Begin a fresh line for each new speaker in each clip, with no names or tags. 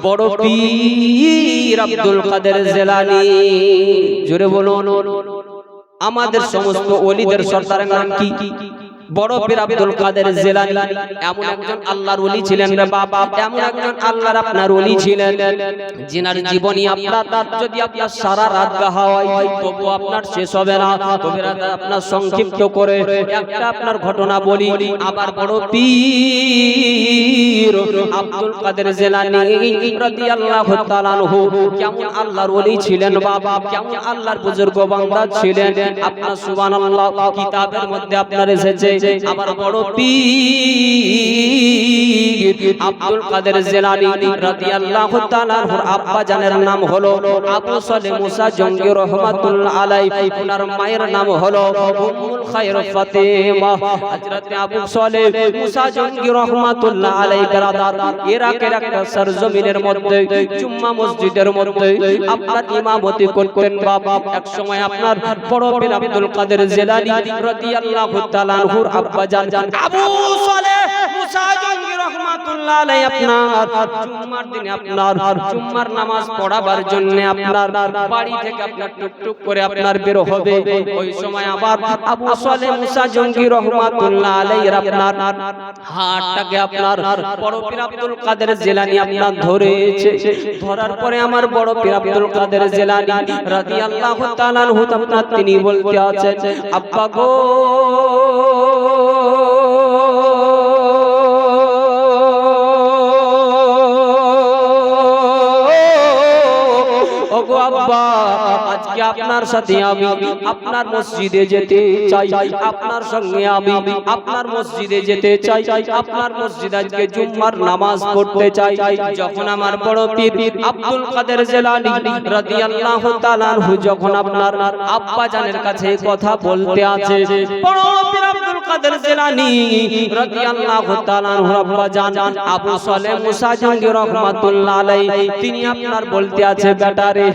বড় পীর আব্দুল কাদের জিলানী। জোরে বলুন। আমাদের সমস্ত ওলিদের সর্দারের নাম কি? বড় পীর আব্দুল কাদের জিলানী। এমন একজন আল্লাহর ওলি ছিলেন রে বাবা, এমন একজন আল্লাহর আপনার ওলি ছিলেন, জিনার জীবনী আপনার যদি আপনার সারা রাত গাহা হয় তবু আপনার শেষ হবে না। তবে আপনার সংক্ষিপ্ত করে একটা আপনার ঘটনা বলি। আবার বড় পীর আব্দুল কাদের জিলানী রাদিয়াল্লাহু তাআলা আনহু কেমন আল্লাহর ওলি ছিলেন বাবা, কেমন আল্লাহর বুজুর্গ বান্দা ছিলেন। আপনার সুবহানাল্লাহ কিতাবের মধ্যে আপনার এসেছে। আবার বড় পীর আব্দুল কাদের জিলানী রাদিয়াল্লাহু তাআলা আনহুর আব্বা জানের নাম হলো আবু সালেহ মুসা জঙ্গি রাহমাতুল্লাহ আলাইহি। ওনার মায়ের নাম হলো উম্মুল খায়র ফাতেমা। হযরত আবু সালেহ মুসা জঙ্গি রাহমাতুল্লাহ আলাইহি ব্রাদার ইরাকের একটা সরজমিনের মধ্যে জুম্মা মসজিদের মধ্যে আপনার ইমামতি করতেন বাবা। এক সময় আপনার বড় পীর আব্দুল কাদের জিলানী রাদিয়াল্লাহু তাআলা আনহুর আব্বা জান আবু সালেহ মুসা জঙ্গি রাহমাতুল্লাহ আলাইহি আপনার জুম্মার দিনে আপনার জুম্মার নামাজ পড়াবার জন্য আপনার বাড়ি থেকে আপনার টুকটুক করে আপনার বের হবে। ওই সময় আবার আবু সালেহ মুসা জঙ্গি রাহমাতুল্লাহ আলাইহি আপনার হাতটাকে আপনার বড় পীর আব্দুল কাদের জিলানী আপনার ধরেছে। ধরার পরে আমার বড় পীর আব্দুল কাদের জিলানী রাদিয়াল্লাহু তাআলা আনহু আপনার তিনি বলতে আছেন, আব্বা গো আব্বা, আজকে আপনার সাথে আমি আপনার মসজিদে যেতে চাই, আপনার সঙ্গে আমি আপনার মসজিদে যেতে চাই, আপনার মসজিদে আজকে জুম্মার নামাজ পড়তে চাই। যখন আমার বড় পীর আব্দুল কাদের জিলানী রাদিয়াল্লাহু তাআলা আনহু যখন আপনার আব্বা জানের কাছে কথা বলতে আছে, বড় পীর আব্দুল কাদের জিলানী রাদিয়াল্লাহু তাআলা আনহু আব্বা জান আবু সালেহ মুসা জঙ্গি রাহমাতুল্লাহ আলাইহি তিনি আপনার বলতে আছে, বেটা রে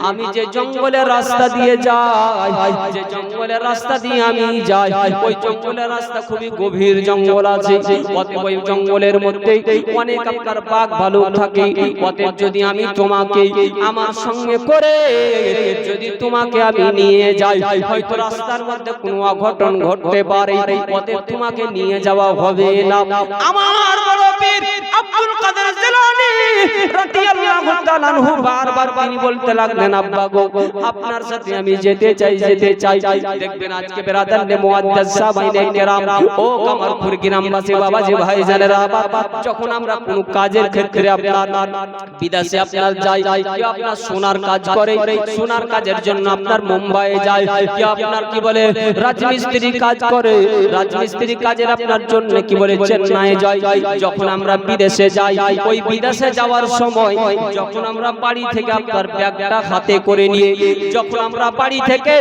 আমি যে জঙ্গলের রাস্তা দিয়ে যাই, যে জঙ্গলের রাস্তা দিয়ে আমি যাই, ওই জঙ্গলের রাস্তা খুবই গভীর জঙ্গল আছে। ওই জঙ্গলের মধ্যে অনেক আপনার বাঘ ভালুক থাকে। অতএব যদি আমি তোমাকে আমার সঙ্গে করে যদি তোমাকে আমি নিয়ে যাই, হয়তো রাস্তার মধ্যে কোনো অঘটন ঘটতে পারে, অতএব তোমাকে নিয়ে যাওয়া হবে না। আমার বড় পীর আব্দুল কাদের জিলানী রাদিয়াল্লাহু তাআলা আনহু বারবার তিনি বলতে লাগলেন, আব্বা গো আপনার সাথে আমি যেতে চাই, যেতে চাই। দেখবেন আজকে বেরাদারে মুআদ্দাস সাহাবায়ে কেরাম ও কামারপুর গ্রামবাসী বাবাজি ভাইজানেরা, যখন আমরা কোনো কাজের ক্ষেত্রে আপনার বিদেশে আপনার যাই, কি আপনার সোনার কাজ করে, সোনার কাজের জন্য আপনার মুম্বাইয়ে যায়, কি আপনার কি বলে রাজমিস্ত্রি কাজ করে, রাজমিস্ত্রি কাজের আপনার জন্য কি বলে চেন্নাইয়ে যায়। যখন আমরা বিদেশে যাই, ওই বিদেশে যাওয়ার সময় যখন আমরা বাড়ি থেকে আপনার ব্যাগটা হাতে করে নিয়ে যখন আমরা বাড়ি থেকে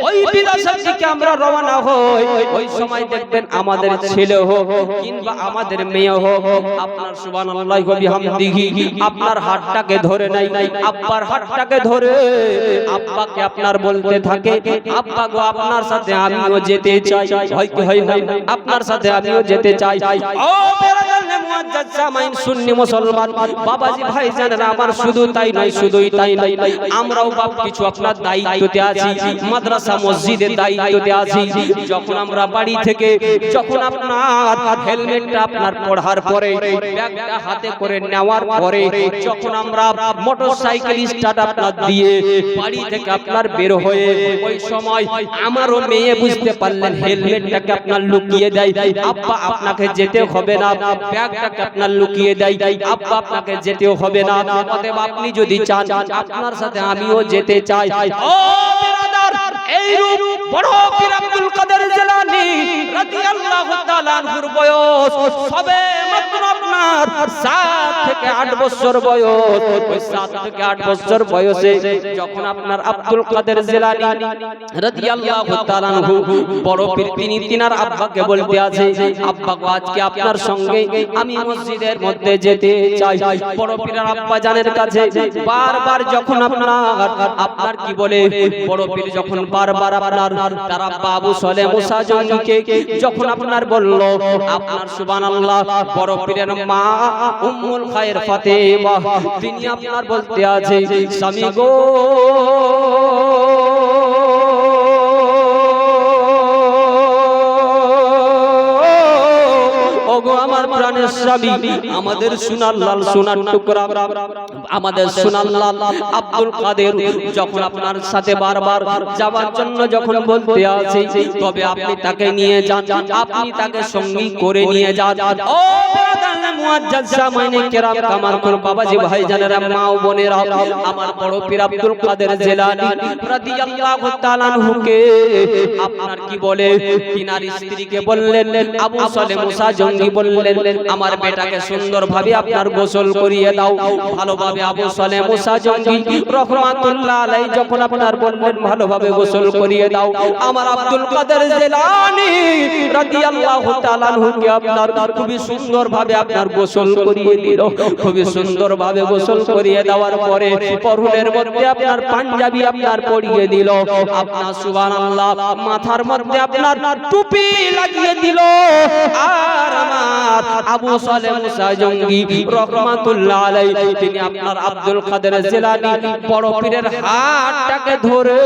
ওই বিদেশের দিকে আমরা রওনা হই, ওই সময় দেখবেন আমাদের ছেলে হোক কিংবা আমাদের মেয়ে হোক আপনার সুবহানাল্লাহি ওয়া বিহামদিহি আপনার হাতটাকে ধরে নাই, আব্বার হাতটাকে ধরে আব্বাকে আপনার বলতে থাকে, আব্বা গো আপনার সাথে আমিও যেতে চাই, হয় কি হয় না আপনার সাথে আমিও যেতে চাই। ও বেরাদারে মুআদ্দাস সামাইন সুন্নি মুসলমান বাবাজি ভাইজানেরা আমার, শুধু তাই নয়, শুধুই তাই নয়, আমরাও বাপ কিছু আপনার দায়িত্বতে আছি, মাদ্রাসা মসজিদের দায়িত্বতে আছি। যখন আমরা বাড়ি থেকে যখন আপনার হেলমেটটা আপনার পড়ার পরে ব্যাগটা হাতে করে নেওয়ার পরে যখন আমরা মোটরসাইকেল স্টার্ট আপনার দিয়ে বাড়ি থেকে আপনার বের হয়ে ওই সময় আমারও মেয়ে বুঝতে পারলেন হেলমেটটাকে আপনার লুকিয়ে দেয়, আব্বা আপনাকে যেতে হবে না, ব্যাগটাকে আপনার লুকিয়ে দেয়, আব্বা আপনাকে যেতেও হবে না। অতএব আপনি যদি চান আপনার সাথে আমিও যেতে চাই। ও ব্রাদার, এই রূপ বড় পীর আব্দুল কাদের জিলানী রাদিয়াল্লাহু তাআলা আনহুর বয়স সবে মাত্র আপনার 7 থেকে 8 বছর বয়স। ওই 7 থেকে 8 বছর বয়সে যখন আপনার আব্দুল কাদের জিলানী রাদিয়াল্লাহু তাআলা আনহু বড় পীর তিনি তিনার আব্বাকে বলতে আছে, আব্বা গো আজকে আপনার সঙ্গে আমি মসজিদের মধ্যে যেতে চাই। বড় পীরের আব্বা জানের কাছে বারবার যখন আপনার কি বলে বড় পীর যখন বারবার আপনার তার আব্বা আবু সালেহ মুসা জঙ্গিকে যখন আপনার বলল আপনার সুবহানাল্লাহ বড় পীরের মা উম্মুল খায়ের ফাতেমা তিনি আপনার বলতে আছে স্বামী গো ওগো আমার প্রাণের স্বামী আমাদের সোনার লাল সোনার টুকরা আমাদের সোনার লাল আব্দুল কাদের যখন আপনার সাথে বারবার যাওয়ার জন্য যখন বলতে আছে তবে আপনি তাকে নিয়ে যান আপনি তাকে সঙ্গী করে নিয়ে যান ও মুআজ্জাজ সামাইনে কেরাম কামার কোন বাবাজি ভাইজানেরা মা ও বোনেরা আমার বড় পীর আব্দুল কাদের জিলানী রাদিয়াল্লাহু তাআলা আনহুকে আপনার কি বলে তিনার স্ত্রীকে বললেন আবু সালেহ মুসা জঙ্গি বললেন আমার বেটাকে সুন্দরভাবে আপনার গোসল করিয়ে দাও ভালোভাবে আবু সালেহ মুসা জঙ্গি রাহমাতুল্লাহ আলাইহি যখন আপনার বললেন ভালোভাবে গোসল করিয়ে দাও আমার আব্দুল কাদের জিলানী রাদিয়াল্লাহু তাআলা আনহুকে আপনার খুবই সুন্দরভাবে আপনার গোসল করিয়ে দিল খুবই সুন্দরভাবে গোসল করিয়ে দেওয়ার পরে পরনের মধ্যে আপনার পাঞ্জাবি আপনার পরিয়ে দিল আপনার সুবহানাল্লাহ মাথার মধ্যে আপনার টুপি লাগিয়ে দিল আর আমার আবু সালেহ মুসা জঙ্গি রাহমাতুল্লাহ আলাইহি তিনি আপনার আব্দুল কাদের জিলানী বড় পীরের হাতটাকে ধরে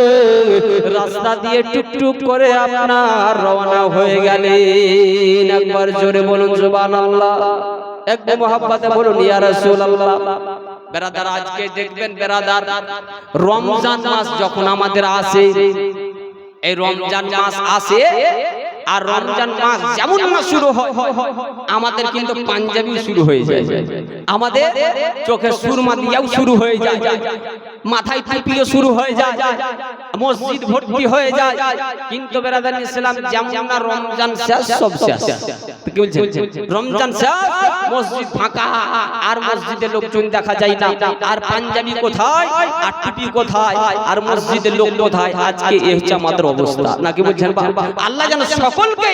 রাস্তা দিয়ে টুকটুক করে আপনার রওনা হয়ে গেলেন একবার জোরে বলুন সুবহানাল্লাহ একদম মোহাব্বতে বলুন ইয়া রাসূলুল্লাহ বেরাদার আজকে দেখবেন বেরাদার রমজান মাস যখন আমাদের আসে এই রমজান মাস আসে আর রমজান মাস যেমন না শুরু হয় আমাদের কিন্তু পাঞ্জাবি শুরু হয়ে যায় আমাদের চোখে সুরমা দিয়াও শুরু হয়ে যায় মাথায় টুপিও শুরু হয়ে যায় মসজিদ ভর্তি হয়ে যায় কিন্তু বেরাদার ইসলাম যেমন না রমজান শেষ সব শেষ কি বলছেন রমজান শেষ মসজিদ ফাঁকা আর মসজিদে লোকজন দেখা যায় না আর পাঞ্জাবি কোথায় আর টুপি কোথায় আর মসজিদের লোক কোথায় আজকে এই হচ্ছে আমাদের অবস্থা নাকি বলছেন আল্লাহ যেন সকলকে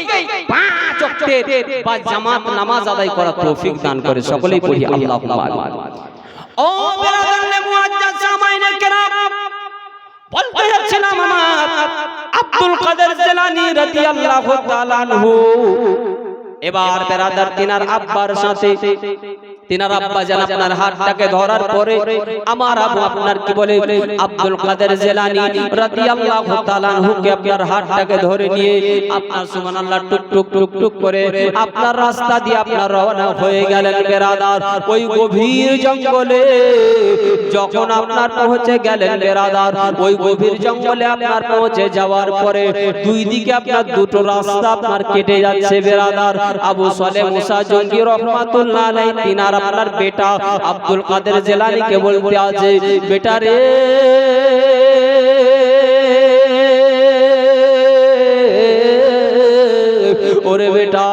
পাঁচ ওয়াক্তের বা জামাত নামাজ আদায় করার তৌফিক দান করে সকলেই পড়ি আল্লাহুম্মা আমিন ও বেরাদার মুআজ্জাজ সামাইনে কেরাম বলতে যাচ্ছিলাম আমার আব্দুল কাদের জিলানী রাদিয়াল্লাহু তাআলা আনহু এবার বেরাদার তিনার আব্বার সাথে তিনার আব্বা যেন আপনার হাতটাকে ধরার পরে আমার আবু আপনার কি বলে আব্দুল কাদের জিলানী রাদিয়াল্লাহু তাআলা আনহুকে আপনার হাতটাকে ধরে নিয়ে আপনার সুবহানাল্লাহ টুক টুক টুক টুক করে আপনার রাস্তা দিয়ে আপনার রওনা হয়ে গেলেন বেরাদার ওই গভীর জঙ্গলে যখন আপনার পৌঁছে গেলেন বেরাদার ওই গভীর জঙ্গলে আপনার পৌঁছে যাওয়ার পরে দুই দিকে আপনার দুটো রাস্তা আপনার কেটে যাচ্ছে বেরাদার আবু সালেহ মুসা জঙ্গি রাহমাতুল্লাহ আলাইহি তিনার আপনার বেটা আব্দুল কাদের জিলানী কে বলতে আছে বেটা রে ওরে বেটা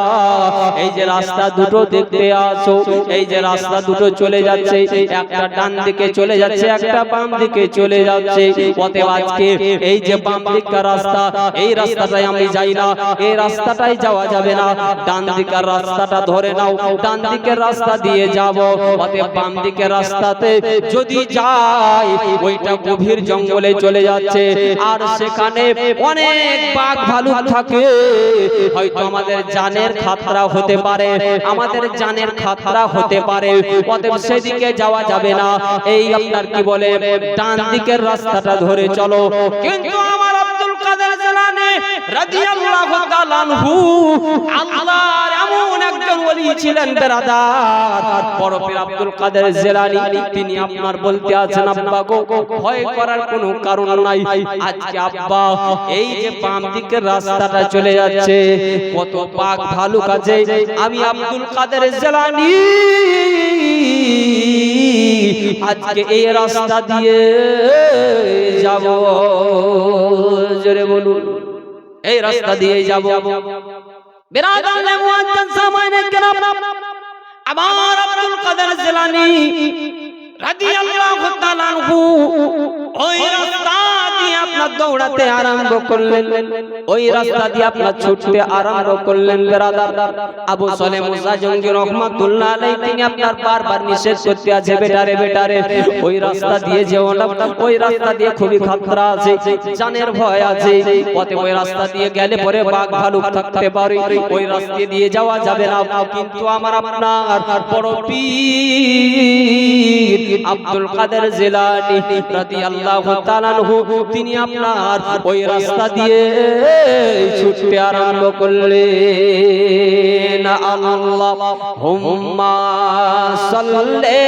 এই যে রাস্তা দুটো দেখতে আসো এই যে রাস্তা দুটো চলে যাচ্ছে একটা ডান দিকে চলে যাচ্ছে একটা বাম দিকে চলে যাচ্ছে অতএব আজকে এই যে বাম দিকের রাস্তা এই রাস্তাটাই আমি যাই না এই রাস্তাটাই যাওয়া যাবে না ডান দিকের রাস্তাটা ধরে নাও ডান দিকের রাস্তা দিয়ে যাব অতএব বাম দিকের রাস্তাতে যদি যাই ওইটা গভীর জঙ্গলে চলে যাচ্ছে আর সেখানে অনেক বাঘ ভালুক থাকে হয়তো আমাদের জানের খাতরা হতে পারে আমাদের জানের খাতরা হতে পারে অতএব সেদিকে যাওয়া যাবে না এই আপনার কি বলে ডান দিকের রাস্তাটা ধরে চলো কিন্তু আমার আব্দুল কাদের জিলানী রাদিয়াল্লাহু তাআলা আনহু আল্লাহর এমন একজন ওলি ছিলেন বেরাদার বড় পীর আব্দুল কাদের জিলানী তিনি আপনার বলতে আছেন আব্বা গো ভয় করার কোনো কারণ নাই আজকে আব্বা এই যে বাম দিকের রাস্তাটা চলে যাচ্ছে কত বাঘ ভালুক আছে আমি আব্দুল কাদের জিলানী আজকে এই রাস্তা দিয়ে যাব জোরে বলুন এই রাস্তা দিয়ে যাব বেরাদার মুআজ্জাজ সামাইনে কেরাম আমার আব্দুল কাদের জিলানী রাদিয়াল্লাহু তাআলা আনহু ওই রাস্তা দিয়ে আপনার দৌড় দৌড়াতে আরম্ভ করলেন, ওই রাস্তা দিয়ে আপনার ছুটতে আরম্ভ করলেন। বেরাদার, আবু সালেহ মুসা জঙ্গি রহমাতুল্লাহ আলাইহি তিনি আপনার বারবার নিষেধ করতে আছে, বেটারে বেটারে ওই রাস্তা দিয়ে যেও না, ওই রাস্তা দিয়ে খুবই খতরা আছে, জানের ভয় আছে, পথে ওই রাস্তা দিয়ে গেলে পরে বাঘ ভালুক থাকতে পারে, ওই রাস্তা দিয়ে যাওয়া যাবে না। কিন্তু আমার আপনার বড় পীর আব্দুল কাদের জিলানী রাদিয়াল্লাহু তাআলা আনহু তিনি আপনার ওই রাস্তা দিয়ে ছুটতে আরম্ভ করলেন। আল্লাহুম্মা সাল্লি